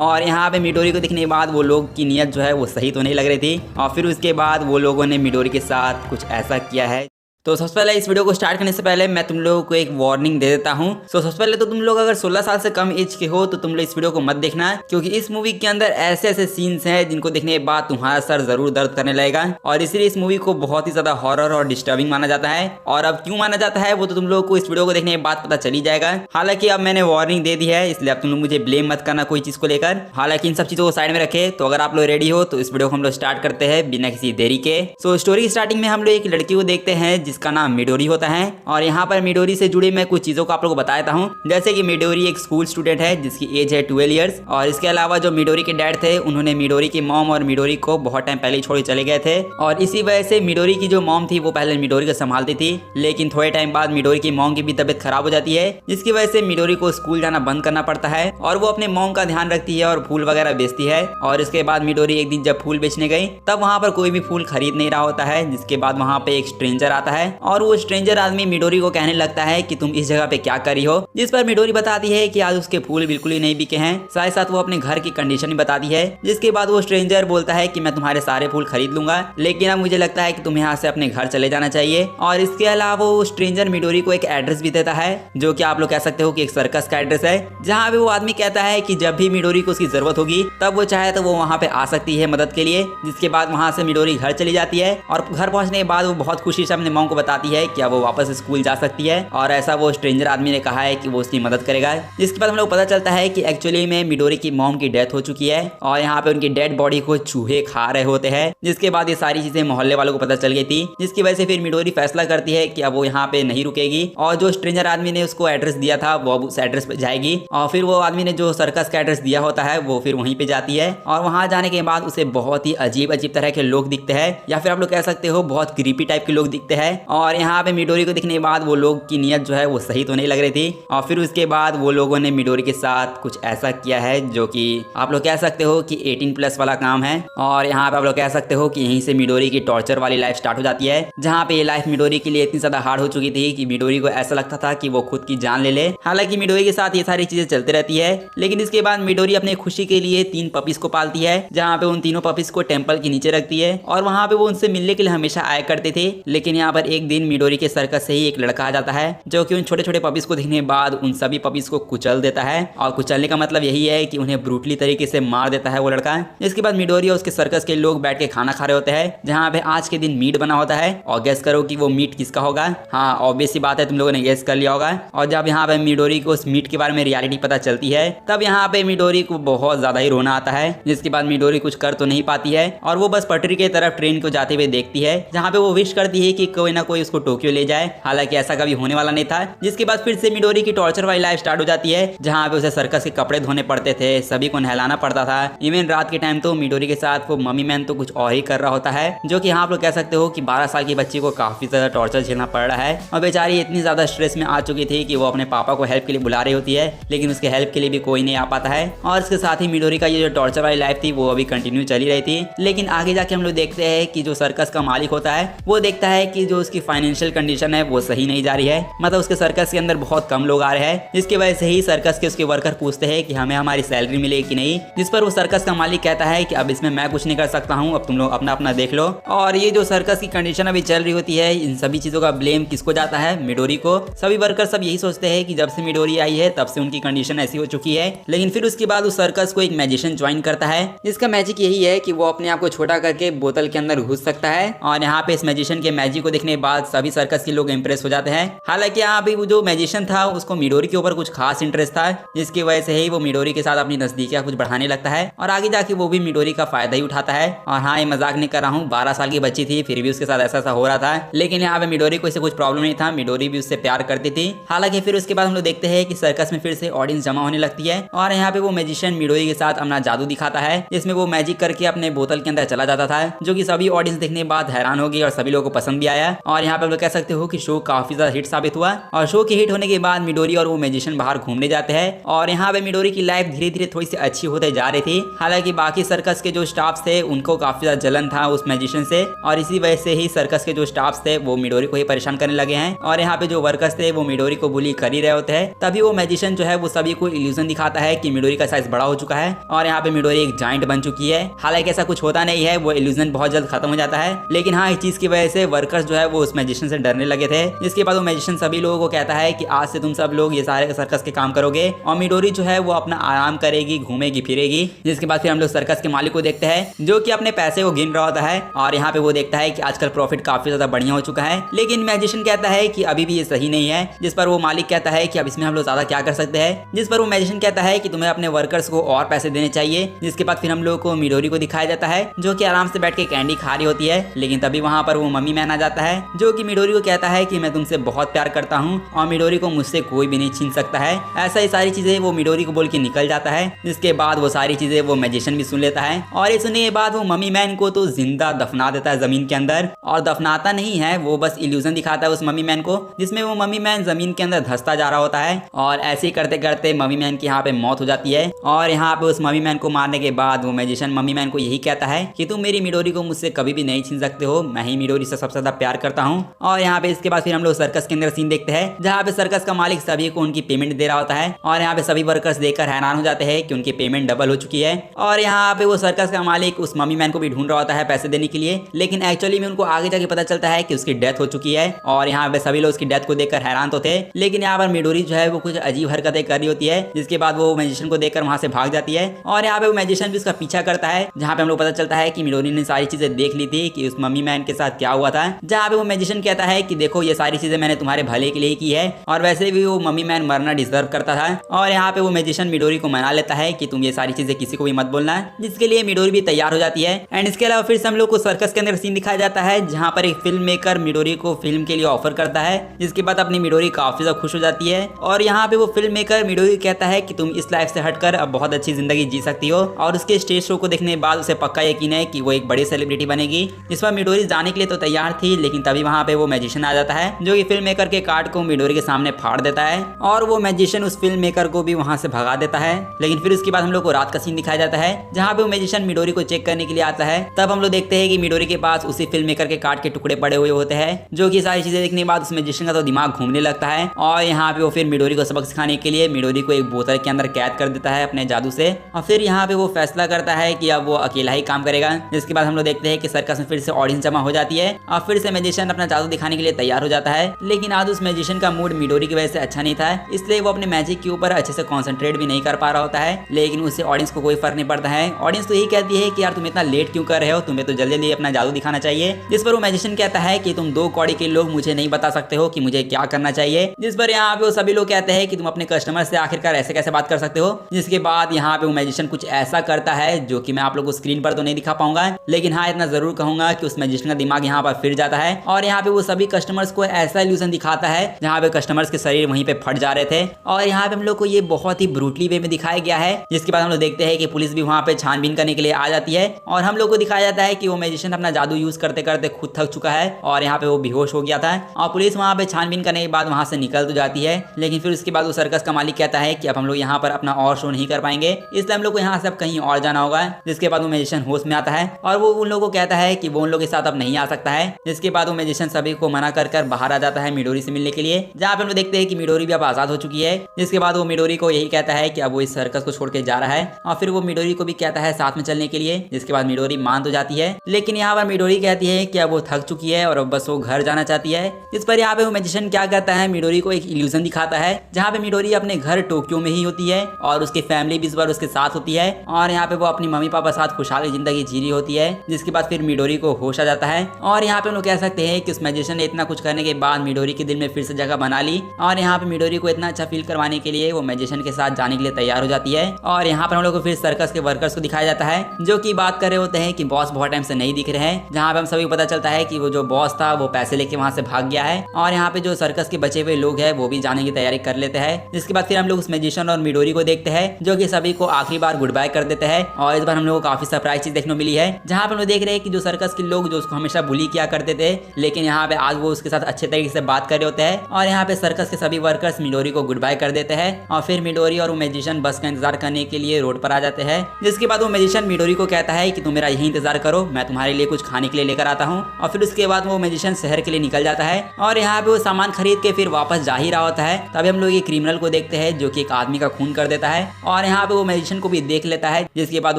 और यहाँ पे मिडोरी को दिखने के बाद वो लोग की नीयत जो है वो सही तो नहीं लग रही थी और फिर उसके बाद वो लोगों ने मिडोरी के साथ कुछ ऐसा किया है। तो सबसे पहले इस वीडियो को स्टार्ट करने से पहले मैं तुम लोगों को एक वार्निंग दे देता हूँ। तो सबसे पहले तो तुम लोग अगर 16 साल से कम एज के हो तो तुम लोग इस वीडियो को मत देखना, क्योंकि इस मूवी के अंदर ऐसे ऐसे सीन्स हैं जिनको देखने के बाद तुम्हारा सर जरूर दर्द करने लगेगा और इसलिए इस मूवी को बहुत ही ज्यादा हॉरर और डिस्टर्बिंग माना जाता है। और अब क्यों माना जाता है वो तो तुम लोगों को इस वीडियो को देखने के बाद पता चली जाएगा। हालांकि अब मैंने वार्निंग दे दी है, इसलिए अब तुम लोग मुझे ब्लेम मत करना कोई चीज को लेकर। हालांकि इन सब चीजों को साइड में रखे, तो अगर आप लोग रेडी हो तो इस वीडियो को हम लोग स्टार्ट करते हैं बिना किसी देरी के। सो स्टोरी स्टार्टिंग में हम लोग एक लड़की को देखते हैं जिसका नाम मिडोरी होता है और यहाँ पर मिडोरी से जुड़े मैं कुछ चीजों को आप लोगों को बताता हूँ। जैसे कि मिडोरी एक स्कूल स्टूडेंट है जिसकी एज है 12 इयर्स और इसके अलावा जो मिडोरी के डैड थे उन्होंने मिडोरी की मॉम और मिडोरी को बहुत टाइम पहले ही छोड़ चले गए थे और इसी वजह से मिडोरी की जो मॉम थी वो पहले मिडोरी को संभालती थी, लेकिन थोड़े टाइम बाद मिडोरी की मॉम की भी तबियत खराब हो जाती है जिसकी वजह से मिडोरी को स्कूल जाना बंद करना पड़ता है और वो अपने मॉम का ध्यान रखती है और फूल वगैरह बेचती है। और इसके बाद मिडोरी एक दिन जब फूल बेचने गई तब वहाँ पर कोई भी फूल खरीद नहीं रहा होता है, जिसके बाद वहाँ पे एक स्ट्रेंजर आता है और वो स्ट्रेंजर आदमी मिडोरी को कहने लगता है कि तुम इस जगह पे क्या करी हो, जिस पर मिडोरी बताती है कि आज उसके फूल बिल्कुल ही नहीं बिके हैं, साथ साथ वो अपने घर की कंडीशन भी बताती है। जिसके बाद वो स्ट्रेंजर बोलता है कि मैं तुम्हारे सारे फूल खरीद लूंगा, लेकिन अब मुझे लगता है कि तुम्हें यहाँ से अपने घर चले जाना चाहिए। और इसके अलावा वो स्ट्रेंजर मिडोरी को एक एड्रेस भी देता है जो कि आप लोग कह सकते हो कि एक सर्कस का एड्रेस है, जहाँ पे वो आदमी कहता है कि जब भी मिडोरी को उसकी जरूरत होगी तब वो चाहे तो वो वहाँ पे आ सकती है मदद के लिए। जिसके बाद वहाँ से मिडोरी घर चली जाती है और घर पहुंचने के बाद वो बहुत खुशी से अपने मॉम को बताती है कि अब वो वापस स्कूल जा सकती है और ऐसा वो स्ट्रेंजर आदमी ने कहा है कि वो उसकी मदद करेगा। जिसके बाद हम लोग पता चलता है कि एक्चुअली में मिडोरी की मॉम की डेथ हो चुकी है और यहाँ पे उनकी डेड बॉडी को चूहे खा रहे होते हैं। जिसके बाद ये सारी चीजें मोहल्ले वालों को पता चल गई थी, जिसकी वजह से फिर मिडोरी फैसला करती है कि अब वो यहाँ पे नहीं रुकेगी और जो स्ट्रेंजर आदमी ने उसको एड्रेस दिया था वो उस एड्रेस पे जाएगी और फिर वो आदमी ने जो सर्कस का एड्रेस दिया होता है वो फिर वहीं पे जाती है और वहां जाने के बाद उसे बहुत ही अजीब अजीब तरह के लोग दिखते हैं, या फिर आप लोग कह सकते हो बहुत क्रीपी टाइप के लोग दिखते हैं। और यहाँ पे मिडोरी को दिखने के बाद वो लोग की नीयत जो है वो सही तो नहीं लग रही थी और फिर उसके बाद वो लोगों ने मिडोरी के साथ कुछ ऐसा किया है जो कि आप लोग कह सकते हो कि 18+ वाला काम है। और यहाँ पे आप लोग कह सकते हो कि यहीं से मिडोरी की टॉर्चर वाली लाइफ स्टार्ट हो जाती है, जहाँ पे ये लाइफ मिडोरी के लिए इतनी ज्यादा हार्ड हो चुकी थी कि मिडोरी को ऐसा लगता था कि वो खुद की जान ले ले। हालांकि मिडोरी के साथ ये सारी चीजें चलती रहती है, लेकिन इसके बाद मिडोरी अपने खुशी के लिए 3 पपीज को पालती है, जहाँ पे उन तीनों पपीज को टेम्पल के नीचे रखती है और वहाँ पे वो उनसे मिलने के लिए हमेशा आया करते थे। लेकिन यहाँ पर एक दिन मिडोरी के सर्कस से ही एक लड़का आ जाता है जो कि उन छोटे छोटे पपीज को देखने के बाद उन सभी पपीज को कुचल देता है और कुचलने का मतलब यही है कि उन्हें ब्रूटली तरीके से मार देता है वो लड़का। इसके बाद मिडोरी और उसके सर्कस के लोग बैठ के खाना खा रहे होते हैं, जहाँ पे आज के दिन मीट बना होता है और गेस करो कि वो मीट किसका होगा। हाँ, ऑब्वियस सी बात है, तुम लोगों ने गेस कर लिया होगा। और जब यहाँ पे मिडोरी को उस मीट के बारे में रियलिटी पता चलती है तब यहाँ पे मिडोरी को बहुत ज्यादा ही रोना आता है। जिसके बाद मिडोरी कुछ कर तो नहीं पाती है और वो बस पटरी की तरफ ट्रेन को जाते हुए देखती है, जहाँ पे वो विश करती है कि कोई ना कोई उसको टोक्यो ले जाए। हालांकि ऐसा कभी होने वाला नहीं था। जिसके बाद फिर से मिडोरी की टॉर्चर वाली लाइफ स्टार्ट हो जाती है, जहाँ पे उसे सर्कस के कपड़े धोने पड़ते थे, सभी को नहलाना पड़ता था। इवन रात के टाइम तो मिडोरी के साथ वो मम्मी मैन तो कुछ और ही कर रहा होता है, जो कि यहाँ आप लोग कह सकते हो कि 12 साल की बच्ची को काफी ज्यादा टॉर्चर झेलना पड़ रहा है। और बेचारी इतनी ज्यादा स्ट्रेस में आ चुकी थी कि वो अपने पापा को हेल्प के लिए बुला रही होती है, लेकिन उसके हेल्प के लिए भी कोई नहीं आ पाता है। और इसके साथ ही मिडोरी का ये जो टॉर्चर वाली लाइफ थी वो अभी कंटिन्यू चली रही थी। लेकिन आगे जाके हम लोग देखते हैं कि जो सर्कस का मालिक होता है वो देखता है कि जो उसकी फाइनेंशियल कंडीशन है वो सही नहीं जा रही है, मतलब उसके सर्कस के अंदर बहुत कम लोग आ रहे हैं, जिसकी वजह से ही सर्कस के उसके वर्कर पूछते हैं कि हमें हमारी सैलरी मिलेगी कि नहीं। जिस पर वो सर्कस का मालिक कहता है कि अब इसमें मैं कुछ नहीं कर सकता हूँ, अब तुम लोग अपना अपना देख लो। और ये जो सर्कस की कंडीशन अभी चल रही होती है, इन सभी चीजों का ब्लेम किसको जाता है? मिडोरी को। सभी वर्कर सब यही सोचते हैं कि जब से मिडोरी आई है तब से उनकी कंडीशन ऐसी हो चुकी है। लेकिन फिर उसके बाद उस सर्कस को एक मैजिशियन ज्वाइन करता है, जिसका मैजिक यही है कि वो अपने आप को छोटा करके बोतल के अंदर घुस सकता है। और यहाँ पे इस मैजिशियन के मैजिक को देखने के बाद सभी सर्कस के लोग इंप्रेस हो जाते हैं। हालांकि यहाँ पे वो जो मैजिशियन था उसको मिडोरी के ऊपर कुछ खास इंटरेस्ट था, जिसकी वजह से ही वो मिडोरी के साथ अपनी नजदीकियां कुछ बढ़ाने लगता है और आगे जाके वो भी मिडोरी का फायदा ही उठाता है। और हाँ, ये मजाक नहीं कर रहा हूँ, 12 साल की बच्ची थी फिर भी उसके साथ ऐसा हो रहा था। लेकिन यहाँ पे मिडोरी को इससे कुछ प्रॉब्लम नहीं था, मिडोरी भी उससे प्यार करती थी। हालांकि फिर उसके बाद हम लोग देखते हैं कि सर्कस में फिर से ऑडियंस जमा होने लगती है और यहाँ पे वो मैजिशियन मिडोरी के साथ अपना जादू दिखाता है, जिसमें वो मैजिक करके अपने बोतल के अंदर चला जाता था, जो कि सभी ऑडियंस देखने के बाद हैरान हो गई और सभी लोगों को पसंद भी आया। और यहाँ पे आप लोग कह सकते हो कि शो काफी ज्यादा हिट साबित हुआ और शो के हिट होने के बाद मिडोरी और वो मैजिशियन बाहर घूमने जाते हैं और यहाँ पे मिडोरी की लाइफ धीरे धीरे थोड़ी सी अच्छी होते जा रही थी। हालांकि बाकी सर्कस के जो स्टाफ थे उनको काफी ज्यादा जलन था उस मैजिशियन से और इसी वजह से ही सर्कस के जो स्टाफ थे वो मिडोरी को ही परेशान करने लगे हैं और यहाँ पे जो वर्कर्स थे वो मिडोरी को बुली कर ही रहे होते हैं। तभी वो मैजिशियन जो है वो सभी को इल्यूजन दिखाता है कि मिडोरी का साइज बड़ा हो चुका है और यहाँ पे मिडोरी एक जाइंट बन चुकी है। हालांकि ऐसा कुछ होता नहीं है, वो इल्यूजन बहुत जल्द खत्म हो जाता है, लेकिन हाँ इस चीज की वजह से वर्कर्स जो है वो उस मैजिशियन से डरने लगे थे। जिसके बाद वो मैजिशियन सभी लोगों को कहता है कि आज से तुम सब लोग ये सारे सर्कस के काम करोगे और मिडोरी जो है वो अपना आराम करेगी, घूमेगी फिरेगी। जिसके बाद फिर हम लोग सर्कस के मालिक को देखते हैं जो कि अपने पैसे को गिन रहा होता है और यहाँ पे वो देखता है कि आजकल प्रॉफिट काफी ज्यादा बढ़िया हो चुका है, लेकिन मैजिशियन कहता है कि अभी भी ये सही नहीं है। जिस पर वो मालिक कहता है कि अब इसमें हम लोग ज्यादा क्या कर सकते हैं। जिस पर वो मैजिशियन कहता है कि तुम्हें अपने वर्कर्स को और पैसे देने चाहिए। जिसके बाद फिर हम लोग को मिडोरी को दिखाया जाता है जो कि आराम से बैठ के कैंडी खा रही होती है, लेकिन तभी वहाँ पर वो मम्मी मैन आ जाता है जो कि मिडोरी को कहता है कि मैं तुमसे बहुत प्यार करता हूँ और मिडोरी को मुझसे कोई भी नहीं छीन सकता है। ऐसा ही सारी चीजें वो मिडोरी को बोल के निकल जाता है। जिसके बाद वो सारी चीजें वो मैजिशियन भी सुन लेता है और ये सुनने के बाद वो मम्मी मैन को तो जिंदा दफना देता है जमीन के अंदर। और दफनाता नहीं है, वो बस इल्यूजन दिखाता है उस मम्मी मैन को, जिसमें वो मम्मी मैन जमीन के अंदर धंसता जा रहा होता है और ऐसे ही करते करते मम्मी मैन की यहाँ पे मौत हो जाती है। और यहाँ पे उस मम्मी मैन को मारने के बाद वो मैजिशियन मम्मी मैन को यही कहता है कि तुम मेरी मिडोरी को मुझसे कभी भी नहीं छीन सकते हो, मैं ही मिडोरी से सबसे ज्यादा प्यार करता हूँ। और यहाँ पे इसके बाद फिर हम लोग सर्कस के अंदर सीन देखते हैं जहाँ पे सर्कस का मालिक सभी को उनकी पेमेंट दे रहा होता है और यहाँ पे सभी वर्कर्स देखकर हैरान हो जाते हैं कि उनकी पेमेंट डबल हो चुकी है। और यहाँ पे वो सर्कस का मालिक उस मम्मी मैन को भी ढूंढ रहा होता है पैसे देने के लिए, लेकिन एक्चुअली में उनको आगे जाके पता चलता है कि उसकी डेथ हो चुकी है। और यहाँ पे सभी लोग उसकी डेथ को देखकर हैरान तो थे, लेकिन यहाँ पर मिडोरी जो है वो कुछ अजीब हरकतें कर रही होती है। जिसके बाद वो मैजिशियन को देखकर वहां से भाग जाती है और यहाँ पे वो मैजिशियन भी उसका पीछा करता है, जहाँ पे हम लोग पता चलता है कि मिडोरी ने सारी चीजें देख ली थी कि उस मम्मी मैन के साथ क्या हुआ था। जहाँ पे वो मैजिशियन कहता है कि देखो ये सारी चीजें मैंने तुम्हारे भले के लिए की है और वैसे भी वो मम्मी मैन मरना डिजर्व करता था। और यहाँ पे वो मैजिशियन मिडोरी को मना लेता है कि तुम ये सारी चीजें किसी को भी मत बोलना, जिसके लिए मिडोरी भी तैयार हो जाती है। एंड इसके अलावा फिर से हम लोग को सर्कस के अंदर सीन दिखाया जाता है जहाँ पर एक फिल्म मेकर मिडोरी को फिल्म के लिए ऑफर करता है, जिसके बाद अपनी मिडोरी काफी ज्यादा खुश हो जाती है। और यहाँ पे वो फिल्म मेकर मिडोरी कहता है कि तुम इस लाइफ से हटकर अब बहुत अच्छी जिंदगी जी सकती हो और उसके स्टेज शो को देखने के बाद उसे पक्का यकीन है कि वो एक बड़ी सेलिब्रिटी बनेगी। इस पर मिडोरी जाने के लिए तो तैयार थी, लेकिन तभी वहाँ पे वो मैजिशियन आ जाता है जो कि फिल्म मेकर के कार्ड को मिडोरी के सामने फाड़ देता है और वो मैजिशियन उस फिल्म मेकर को भी वहाँ से भगा देता है। लेकिन फिर उसके बाद हम लोग को रात का सीन दिखाया जाता है जहाँ पे वो मैजिशियन मिडोरी को चेक करने के लिए आता है। तब हम लोग देखते हैं कि मिडोरी के पास उसी फिल्म मेकर के कार्ड के टुकड़े पड़े हुए होते हैं, जो कि सारी चीजें देखने के बाद उस मैजिशियन का तो दिमाग घूमने लगता है और यहाँ पे वो फिर मिडोरी को सबक सिखाने के लिए मिडोरी को एक बोतल के अंदर कैद कर देता है अपने जादू से। और फिर यहाँ पे वो फैसला करता है कि अब वो अकेला ही काम करेगा। जिसके बाद हम लोग देखते हैं कि सर्कस में फिर से ऑडियंस जमा हो जाती है और फिर से मैजिशियन अपना जादू दिखाने के लिए तैयार हो जाता है। लेकिन आज उस मैजिशियन का मूड मिडोरी की वजह से अच्छा नहीं था, इसलिए वो अपने मैजिक के ऊपर अच्छे से कॉन्सेंट्रेट भी नहीं कर पा रहा होता है। लेकिन उससे ऑडियंस को कोई फर्क नहीं पड़ता है। ऑडियंस तो यही कहती है कि यार तुम इतना लेट क्यों कर रहे हो, तुम्हें तो जल्दी जल्दी अपना जादू दिखाना चाहिए। जिस पर वो मैजिशियन कहता है कि तुम 2 कौड़ी के लोग मुझे नहीं बता सकते हो कि मुझे क्या करना चाहिए। जिस पर यहाँ पे वो सभी लोग कहते हैं कि तुम अपने कस्टमर से आखिरकार ऐसे कैसे बात कर सकते हो। जिसके बाद यहाँ पे वो मैजिशियन कुछ ऐसा करता है जो कि मैं आप लोगों को स्क्रीन पर तो नहीं दिखा पाऊंगा, लेकिन हाँ इतना जरूर कहूंगा कि उस मैजिशियन का दिमाग यहाँ पर फिर जाता है और यहाँ पे वो सभी कस्टमर्स को ऐसा इल्यूजन दिखाता है जहाँ पे कस्टमर्स के शरीर वहीं पे फट जा रहे थे। और यहाँ पे हम लोग को ये बहुत ही ब्रूटली वे में दिखाया गया है। जिसके बाद हम लोग देखते हैं कि पुलिस भी वहाँ पे छानबीन करने के लिए आ जाती है और हम लोग को दिखाया जाता है कि वो मैजिशियन अपना जादू यूज करते करते खुद थक चुका है और यहाँ पे वो बेहोश हो गया था। और पुलिस वहाँ पे छानबीन करने के बाद वहाँ से निकल तो जाती है, लेकिन फिर उसके बाद वो सर्कस का मालिक कहता है कि अब हम लोग यहाँ पर अपना और शो नहीं कर पाएंगे, इसलिए हम लोग को यहाँ से अब कहीं और जाना होगा। जिसके बाद वो मैजिशियन होश में आता है और वो उन लोगों को कहता है कि वो उन लोगों के साथ अब नहीं आ सकता है। जिसके बाद वो मैजिशियन सभी को मना कर बाहर आ जाता है मिडोरी से मिलने के लिए, जहाँ पे हम लोग देखते हैं कि मिडोरी भी अब आजाद हो चुकी है। जिसके बाद वो मिडोरी को यही कहता है कि अब वो इस सर्कस को छोड़ के जा रहा है और फिर वो मिडोरी को भी कहता है साथ में चलने के लिए। जिसके बाद मिडोरी मान तो जाती है, लेकिन यहाँ पर मिडोरी कहती है कि अब वो थक चुकी है और अब बस वो घर जाना चाहती है। इस पर यहाँ पे वो मैजिशियन क्या करता है, मिडोरी को एक इल्यूजन दिखाता है जहाँ पे मिडोरी अपने घर टोक्यो में ही होती है और उसकी फैमिली भी इस बार उसके साथ होती है और यहाँ पे वो अपनी मम्मी पापा साथ खुशहाल जिंदगी जी रही होती है। जिसके बाद फिर मिडोरी को होश आ जाता है और यहाँ पे हम लोग कह सकते हैं कि उस मैजिशियन ने इतना कुछ करने के बाद मिडोरी के दिल में फिर से जगह बना ली और यहाँ पे मिडोरी को इतना अच्छा फील करवाने के लिए वो मैजिशियन के साथ जाने के लिए तैयार हो जाती है। और यहाँ पर हम लोग को फिर सर्कस के वर्कर्स को दिखाया जाता है जो कि बात कर रहे होते हैं कि बॉस बहुत टाइम से नहीं दिख रहे हैं, जहाँ पे हम सभी को पता चलता है कि वो जो बॉस था वो पैसे लेके वहाँ से भाग गया है। और यहाँ पे जो सर्कस के बचे हुए लोग हैं वो भी जाने की तैयारी कर लेते हैं। जिसके बाद फिर हम लोग उस मैजिशियन और मिडोरी को देखते हैं जो कि सभी को आखिरी बार गुड बाय कर देते हैं। और इस बार हम लोग को काफी सरप्राइज चीज देखने को मिली है, जहाँ पे हम लोग देख रहे हैं कि जो सर्कस के लोग जो उसको हमेशा बुली किया करते थे लेकिन यहाँ पे आज वो उसके साथ अच्छे तरीके से बात कर रहे होते हैं और यहाँ पे सर्कस के सभी वर्कर्स मिडोरी को गुड बाय कर देते हैं और फिर मिडोरी और वो मैजिशियन बस का इंतजार करने के लिए रोड पर आ जाते हैं। जिसके बाद वो मैजिशियन मिडोरी को कहता है कि तुम मेरा यही इंतजार करो, मैं तुम्हारे लिए कुछ खाने के लिए लेकर आता हूँ। और फिर उसके बाद वो मैजिशियन शहर के लिए निकल जाता है और यहाँ पे वो सामान खरीद के फिर वापस जा ही रहा होता है। तभी हम लोग एक क्रिमिनल को देखते हैं जो कि एक आदमी का खून कर देता है और यहाँ पे वो मैजिशियन को भी देख लेता है। जिसके बाद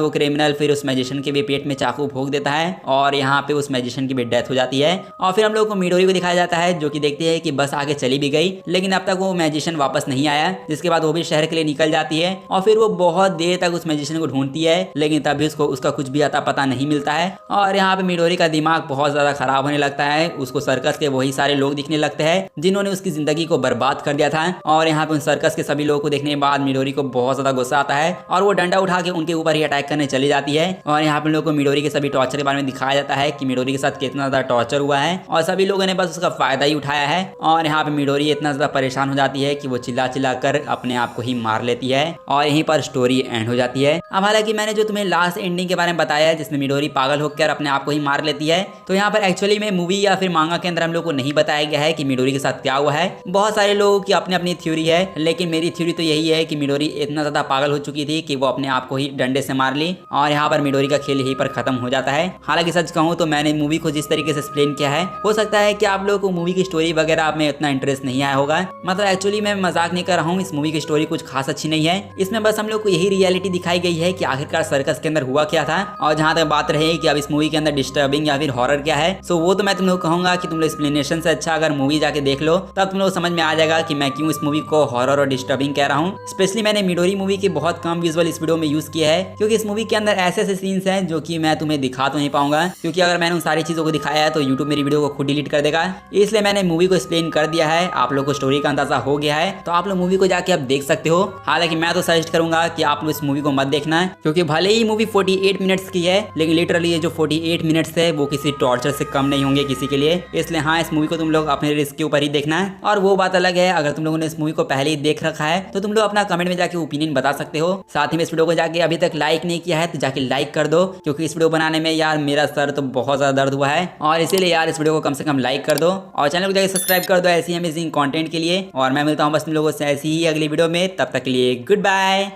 वो क्रिमिनल फिर उस मैजिशियन के भी पेट में चाकू भोंक देता है और यहाँ पे उस मैजिशियन की भी डेथ हो जाती है। और फिर हम लोग को मिडोरी को दिखाया जाता है जो कि देखते हैं कि बस आगे चली भी गई लेकिन अब तक वो मैजिशियन वापस नहीं आया। जिसके बाद वो भी शहर के लिए निकल जाती है और फिर वो बहुत देर तक उस मैजिशियन को ढूंढती है लेकिन तभी उसको उसका कुछ भी आता पता नहीं मिलता है। और यहाँ पे मिडोरी का दिमाग बहुत ज्यादा खराब होने लगता है। उसको सर्कस के वही सारे लोग दिखने लगते हैं जिन्होंने उसकी जिंदगी को बर्बाद कर दिया था। और यहाँ पे उन सर्कस के सभी लोगों को देखने के बाद मिडोरी को बहुत ज्यादा गुस्सा आता है और वो डंडा उठा के उनके ऊपर ही अटैक करने चली जाती है। और यहाँ पे लोगों को मिडोरी के सभी टॉर्चर के बारे में दिखाया जाता है कि मिडोरी के साथ कितना ज्यादा टॉर्चर हुआ है और सभी लोगों ने बस उसका फायदा ही उठाया है। और यहाँ पे मिडोरी इतना ज्यादा परेशान हो जाती है कि वो चिल्ला चिल्ला कर अपने आप को ही मार लेती है और यहीं पर स्टोरी एंड हो जाती है। अब हालांकि मैंने जो तुम्हें लास्ट एंडिंग के बारे में बताया है जिसमें मिडोरी पागल होकर अपने आप को ही मार लेती है, तो यहाँ पर एक्चुअली में मूवी या फिर मांगा के अंदर हम लोग को नहीं बताया गया है कि मिडोरी के साथ क्या हुआ है। बहुत सारे लोगों की अपनी अपनी थ्योरी है लेकिन मेरी थ्योरी तो यही है कि मिडोरी इतना ज्यादा पागल हो चुकी थी कि वो अपने आप को ही डंडे से मार ली और यहाँ पर मिडोरी का खेल यहीं पर खत्म हो जाता है। हालांकि सच कहूँ तो मैंने मूवी को जिस तरीके से एक्सप्लेन किया है हो सकता है कि आप लोगों को मूवी की स्टोरी वगैरह में इतना इंटरेस्ट नहीं आया होगा। मतलब एक्चुअली मैं मजाक नहीं कर रहा हूँ, इस मूवी की स्टोरी कुछ खास अच्छी नहीं है। इसमें बस हम लोग को यही रियलिटी दिखाई गई है कि आखिरकार सर्कस के अंदर हुआ क्या था। और जहाँ तक बात रही कि अब इस मूवी के अंदर डिस्टर्बिंग या फिर हॉरर क्या है, सो वो तो मैं तुम लोग कहूंगा कि तुम लोग एक्सप्लेनेशन से अच्छा अगर मूवी जाके देख लो तब तुम लोग समझ में आ जाएगा कि मैं क्यों इस मूवी को हॉरर और डिस्टर्बिंग कह रहा हूँ। स्पेशली मैंने मिडोरी मूवी के बहुत कम विजुअल इस वीडियो में यूज किया है क्योंकि इस मूवी के अंदर ऐसे ऐसे सीन्स हैं जो कि मैं तुम्हें दिखा तो नहीं पाऊंगा क्योंकि अगर मैंने उन सारी चीजों को दिखाया है तो यूट्यूब मेरी वीडियो को खुद डिलीट कर देगा। इसलिए मैंने मूवी को एक्सप्लेन कर दिया है, आप लोग को स्टोरी का अंदाजा हो गया है तो आप लोग मूवी को जाके अब देख सकते हो। हालांकि मैं तो सजेस्ट करूंगा कि आप लोग इस मूवी को मत देखना क्योंकि भले ही मूवी 48 मिनट्स की है लेकिन लिटरली ये जो 48 मिनट्स है वो किसी टॉर्चर से कम नहीं होंगे किसी के लिए। इसलिए हाँ, इस मूवी को तुम लोग अपने रिस्क के ऊपर ही देखना है। और वो बात अलग है अगर तुम लोगों ने इस मूवी को पहले ही देख रखा है तो तुम लोग अपना कमेंट में जाके ओपिनियन बता सकते हो। साथ ही में इस वीडियो को जाके अभी तक लाइक नहीं किया है तो जाके लाइक कर दो क्योंकि इस वीडियो बनाने में यार मेरा सर तो बहुत ज्यादा दर्द हुआ है और इसीलिए यार इस वीडियो को कम से कम लाइक कर दो और चैनल को जाके सब्सक्राइब कर दो ऐसी अमेजिंग कंटेंट के लिए। और मैं मिलता हूँ बस तुम लोगों से ऐसी ही अगली वीडियो में, तब तक के लिए गुड बाय।